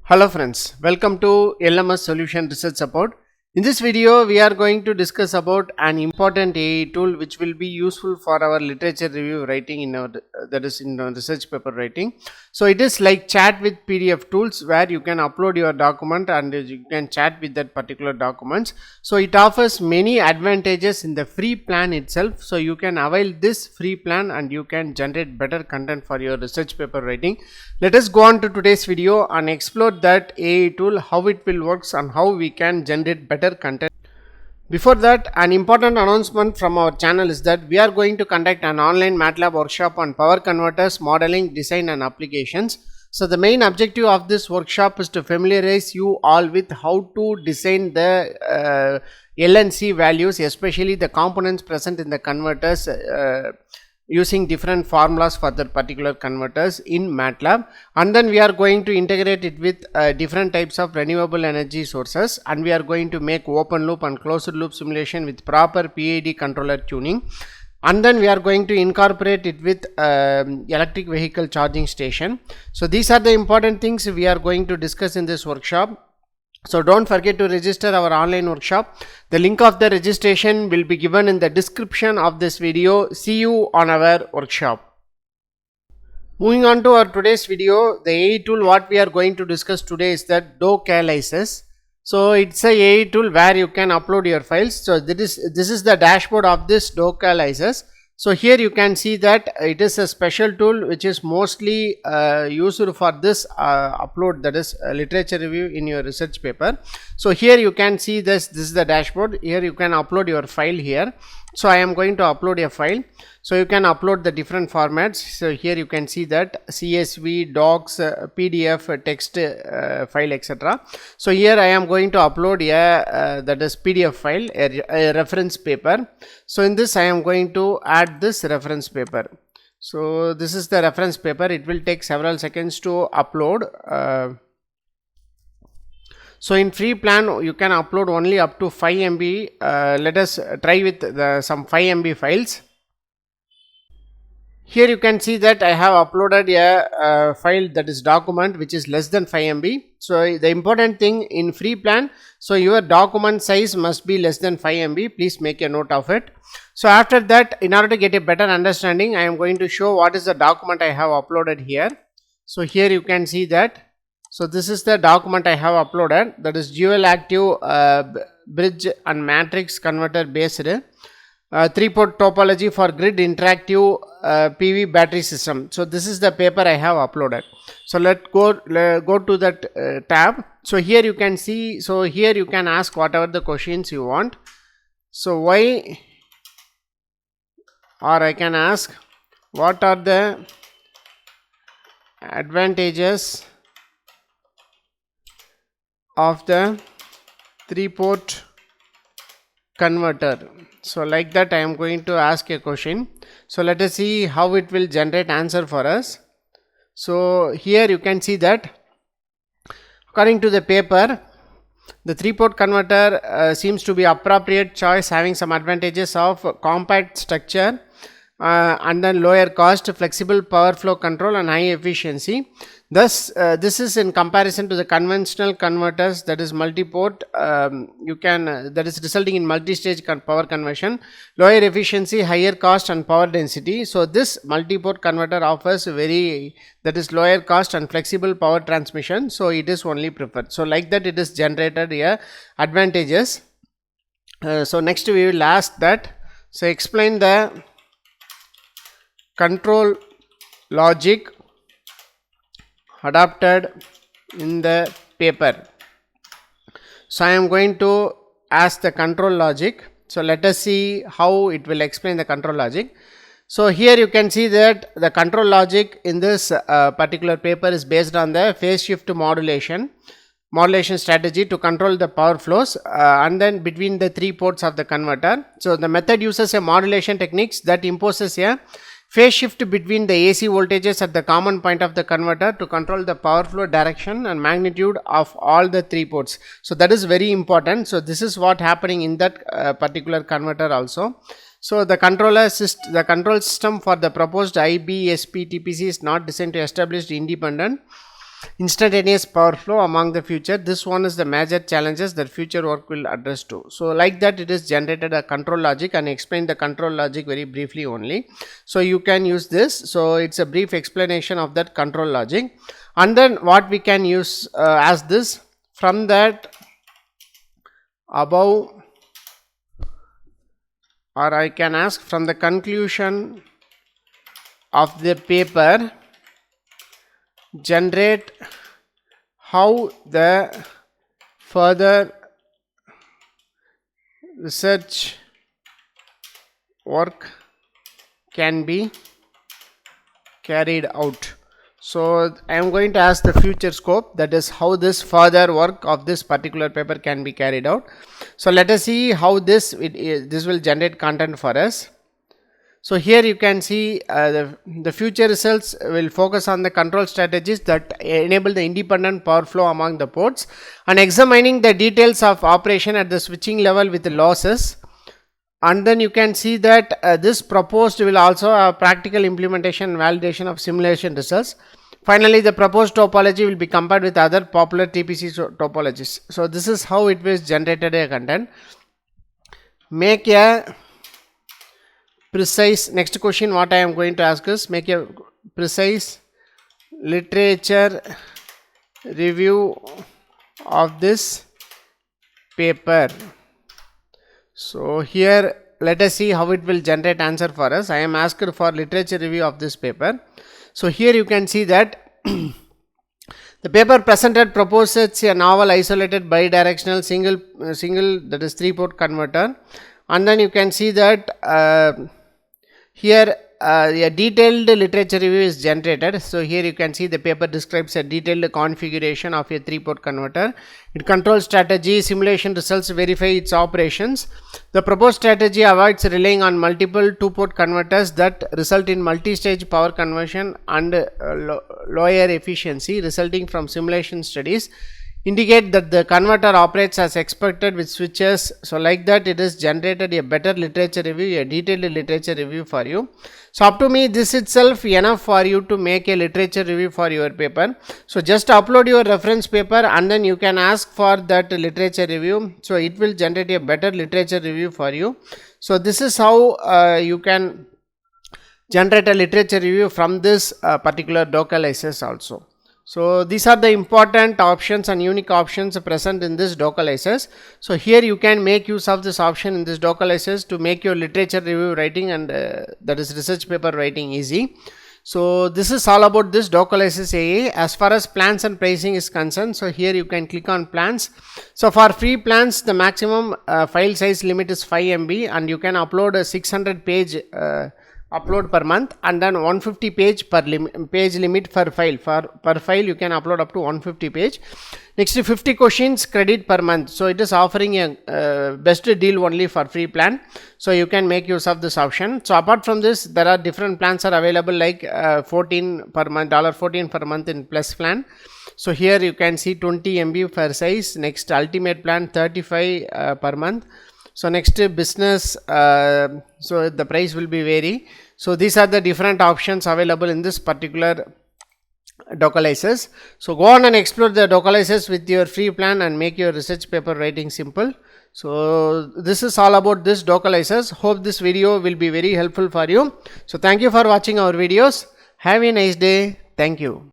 Hello friends, welcome to LMS Solution Research Support. In this video, we are going to discuss about an important AI tool which will be useful for our literature review writing in our research paper writing. So it is like chat with PDF tools where you can upload your document and you can chat with that particular documents. So it offers many advantages in the free plan itself. So you can avail this free plan and you can generate better content for your research paper writing. Let us go on to today's video and explore that AI tool, how it will works and how we can generate better content. Before that, an important announcement from our channel is that we are going to conduct an online MATLAB workshop on power converters, modeling, design and applications. So the main objective of this workshop is to familiarize you all with how to design the L and C values, especially the components present in the converters, using different formulas for that particular converters in MATLAB, and then we are going to integrate it with different types of renewable energy sources, and we are going to make open loop and closed loop simulation with proper PID controller tuning, and then we are going to incorporate it with electric vehicle charging station. So these are the important things we are going to discuss in this workshop. So don't forget to register our online workshop. The link of the registration will be given in the description of this video. See you on our workshop. Moving on to our today's video, the AI tool what we are going to discuss today is that Docalysis. So it's a AI tool where you can upload your files. So this is the dashboard of this Docalysis. So here you can see that it is a special tool which is mostly used for this upload, that is literature review in your research paper. So here you can see this is the dashboard. Here you can upload your file here. So I am going to upload a file. So you can upload the different formats. So here you can see that CSV, docs, PDF, text file, etc. So here I am going to upload a that is PDF file, a reference paper. So in this I am going to add this reference paper. So this is the reference paper. It will take several seconds to upload. So in free plan you can upload only up to 5 MB. Let us try with some 5 MB files. Here you can see that I have uploaded a file, that is document, which is less than 5 MB. So the important thing in free plan, so your document size must be less than 5 MB. Please make a note of it. So after that, in order to get a better understanding, I am going to show what is the document I have uploaded here. So here you can see that. So this is the document I have uploaded, that is 𝐸𝐬𝐸𝐞 bridge and matrix converter based 3-port topology for grid interactive PV battery system. So this is the paper I have uploaded. So let's go to that tab. So here you can see, so here you can ask whatever the questions you want. So why, or I can ask what are the advantages of the 3-port converter. So like that I am going to ask a question. So let us see how it will generate answer for us. So here you can see that according to the paper, the 3-port converter seems to be appropriate choice, having some advantages of compact structure and then lower cost, flexible power flow control and high efficiency. Thus this is in comparison to the conventional converters, that is multi-port, that is resulting in multi-stage power conversion, lower efficiency, higher cost and power density. So this multi-port converter offers that is lower cost and flexible power transmission. So it is only preferred. So like that it is generated here advantages. So next we will ask that. So explain the control logic adopted in the paper. So I am going to ask the control logic. So let us see how it will explain the control logic. So here you can see that the control logic in this particular paper is based on the phase shift modulation strategy to control the power flows and then between the 3 ports of the converter. So the method uses a modulation techniques that imposes a phase shift between the AC voltages at the common point of the converter to control the power flow direction and magnitude of all the 3 ports. So that is very important. So this is what happening in that particular converter also. So the control system for the proposed IBSP TPC is not designed to establish independent instantaneous power flow among the future. This one is the major challenges that future work will address to. So like that, it is generated a control logic, and explain the control logic very briefly only. So you can use this. So it's a brief explanation of that control logic. And then what we can use as this, from that above, or I can ask from the conclusion of the paper, generate how the further research work can be carried out. So I am going to ask the future scope, that is how this further work of this particular paper can be carried out. So let us see how this will generate content for us. So here you can see the future results will focus on the control strategies that enable the independent power flow among the ports, and examining the details of operation at the switching level with the losses. And then you can see that this proposed will also have practical implementation and validation of simulation results. Finally, the proposed topology will be compared with other popular TPC topologies. So this is how it was generated a content. Make a precise, next question what I am going to ask is, make a precise literature review of this paper. So here let us see how it will generate answer for us. I am asked for literature review of this paper. So here you can see that the paper presented proposes a novel isolated bidirectional single that is 3-port converter, and then you can see that here a detailed literature review is generated. So here you can see the paper describes a detailed configuration of a 3-port converter. It controls strategy, simulation results, verify its operations. The proposed strategy avoids relying on multiple 2-port converters that result in multi-stage power conversion and lower efficiency resulting from simulation studies. Indicate that the converter operates as expected with switches. So like that, it is generated a better literature review, a detailed literature review for you. So up to me, this itself enough for you to make a literature review for your paper. So just upload your reference paper and then you can ask for that literature review. So it will generate a better literature review for you. So this is how you can generate a literature review from this particular Docalysis also. So these are the important options and unique options present in this Docalysis. So here you can make use of this option in this Docalysis to make your literature review writing and that is research paper writing easy. So this is all about this Docalysis AI. As far as plans and pricing is concerned, so here you can click on plans. So for free plans, the maximum file size limit is 5 MB and you can upload a 600 page upload per month, and then 150 page limit per file. Per file you can upload up to 150 page. Next, 50 questions credit per month. So it is offering a best deal only for free plan. So you can make use of this option. So apart from this, there are different plans are available like $14 per month, $14 per month in plus plan. So here you can see 20 MB per size. Next, ultimate plan 35 per month. So next, business, so the price will be vary. So these are the different options available in this particular Docalysis. So go on and explore the Docalysis with your free plan and make your research paper writing simple. So this is all about this Docalysis. Hope this video will be very helpful for you. So thank you for watching our videos. Have a nice day. Thank you.